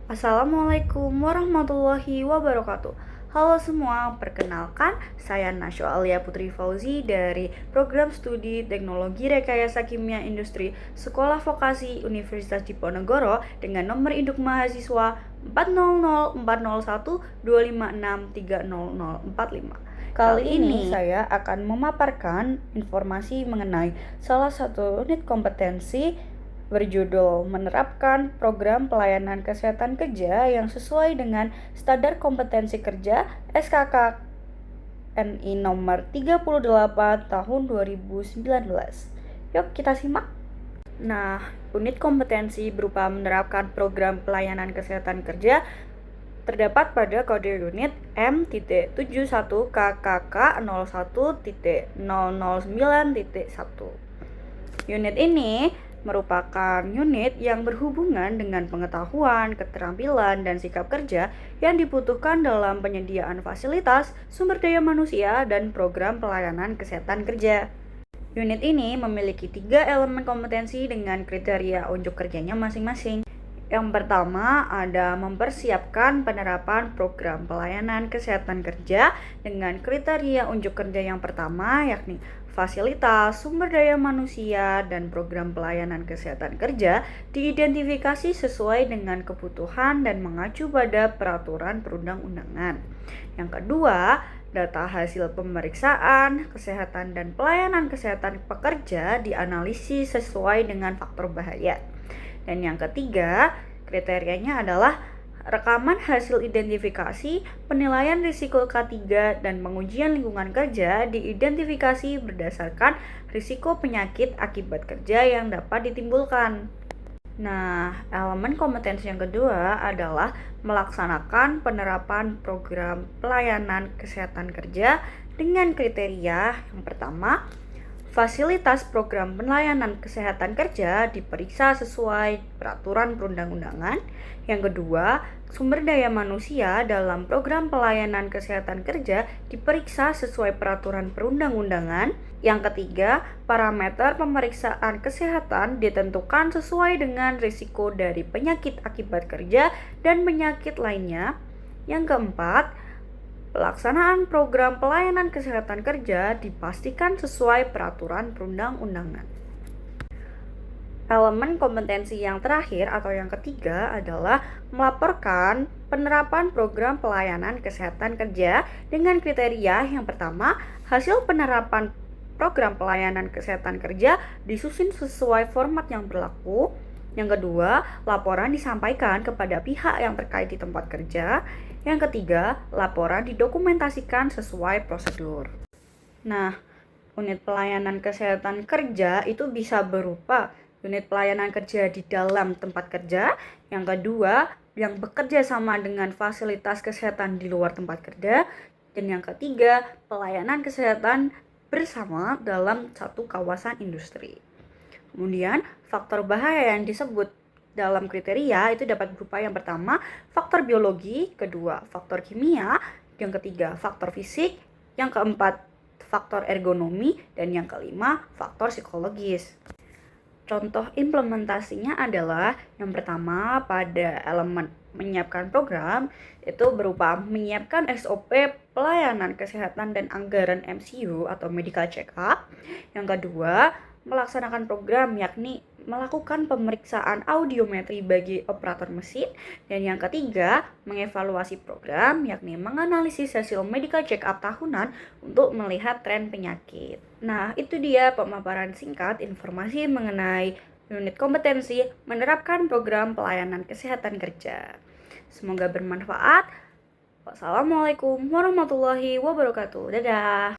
Assalamualaikum warahmatullahi wabarakatuh. Halo semua, perkenalkan saya Nasya Alia Putri Fauzi dari Program Studi Teknologi Rekayasa Kimia Industri Sekolah Vokasi Universitas Diponegoro dengan nomor induk mahasiswa 400401256300045. Kali ini saya akan memaparkan informasi mengenai salah satu unit kompetensi berjudul Menerapkan Program Pelayanan Kesehatan Kerja yang sesuai dengan Standar Kompetensi Kerja SKKNI nomor 38 tahun 2019. Yuk kita simak. Nah, unit kompetensi berupa menerapkan program pelayanan kesehatan kerja terdapat pada kode unit M.1KKK01.009.1. Unit ini merupakan unit yang berhubungan dengan pengetahuan, keterampilan, dan sikap kerja yang dibutuhkan dalam penyediaan fasilitas, sumber daya manusia, dan program pelayanan kesehatan kerja. Unit ini memiliki 3 elemen kompetensi dengan kriteria unjuk kerjanya masing-masing. Yang pertama ada mempersiapkan penerapan program pelayanan kesehatan kerja dengan kriteria unjuk kerja yang pertama yakni fasilitas, sumber daya manusia, dan program pelayanan kesehatan kerja diidentifikasi sesuai dengan kebutuhan dan mengacu pada peraturan perundang-undangan. Yang kedua, data hasil pemeriksaan, kesehatan, dan pelayanan kesehatan pekerja dianalisis sesuai dengan faktor bahaya. Dan yang ketiga, kriterianya adalah rekaman hasil identifikasi, penilaian risiko K3, dan pengujian lingkungan kerja diidentifikasi berdasarkan risiko penyakit akibat kerja yang dapat ditimbulkan. Nah, elemen kompetensi yang kedua adalah melaksanakan penerapan program pelayanan kesehatan kerja dengan kriteria yang pertama, fasilitas program pelayanan kesehatan kerja diperiksa sesuai peraturan perundang-undangan. Yang kedua, sumber daya manusia dalam program pelayanan kesehatan kerja diperiksa sesuai peraturan perundang-undangan. Yang ketiga, parameter pemeriksaan kesehatan ditentukan sesuai dengan risiko dari penyakit akibat kerja dan penyakit lainnya. Yang keempat, pelaksanaan program pelayanan kesehatan kerja dipastikan sesuai peraturan perundang-undangan. Elemen kompetensi yang terakhir atau yang ketiga adalah melaporkan penerapan program pelayanan kesehatan kerja dengan kriteria yang pertama, hasil penerapan program pelayanan kesehatan kerja disusun sesuai format yang berlaku. Yang kedua, laporan disampaikan kepada pihak yang terkait di tempat kerja. Yang ketiga, laporan didokumentasikan sesuai prosedur. Nah, unit pelayanan kesehatan kerja itu bisa berupa unit pelayanan kerja di dalam tempat kerja. Yang kedua, yang bekerja sama dengan fasilitas kesehatan di luar tempat kerja. Dan yang ketiga, pelayanan kesehatan bersama dalam satu kawasan industri. Kemudian, faktor bahaya yang disebut dalam kriteria itu dapat berupa yang pertama, faktor biologi, kedua, faktor kimia, yang ketiga, faktor fisik, yang keempat, faktor ergonomi, dan yang kelima, faktor psikologis. Contoh implementasinya adalah yang pertama pada elemen menyiapkan program itu berupa menyiapkan SOP pelayanan kesehatan dan anggaran MCU atau medical check up. Yang kedua, melaksanakan program yakni melakukan pemeriksaan audiometri bagi operator mesin. Dan yang ketiga, mengevaluasi program yakni menganalisis hasil medical check up tahunan untuk melihat tren penyakit. Nah, itu dia pemaparan singkat informasi mengenai unit kompetensi menerapkan program pelayanan kesehatan kerja. Semoga bermanfaat. Wassalamualaikum warahmatullahi wabarakatuh. Dadah.